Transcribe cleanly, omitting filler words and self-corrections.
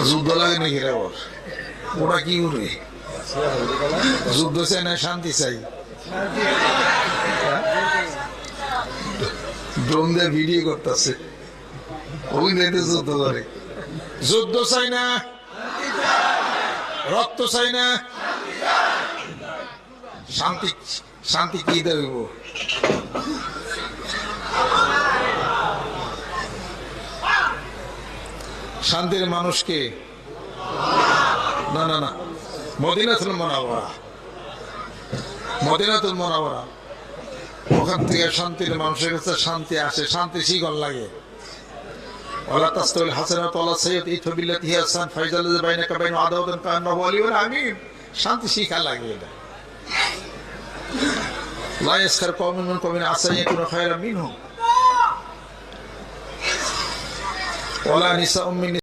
যুদ্ধ লাগে নাকি রে ওর? ওরা কি উড়ে? যুদ্ধ চাই না শান্তি চাই? ড্রোন দিয়ে ভিডিও করতেছে, ওই নেতে যুদ্ধ করে। যুদ্ধ চাই না, রক্ত চাই না, শান্তি। শান্তি কি দেব? শান্তির মানুষকে না না না, মদিনাতুল মুনাওয়ারা, মদিনাতুল মুনাওয়ারা, ওখান থেকে শান্তির মানুষের কাছে শান্তি আসে, শান্তি শিকল লাগে। ওয়ালা তাস্তাউল হাসানাতু ওয়ালা সাইয়্যিআতু ইদফা বিল্লাতি হিয়া আহসান ফাইজাল লাযী বাইনাকা ওয়া বাইনাহু আদাওয়াতুন কাআন্নাহু ওয়ালিয়্যুন হামীম। শান্তি শিখা লাগে এটা। লা ইয়াসখার কওমুন মিন কওমিন আসা ইয়াকুনু খায়রাম মিনহুম ওয়ালা নিসাউম মিন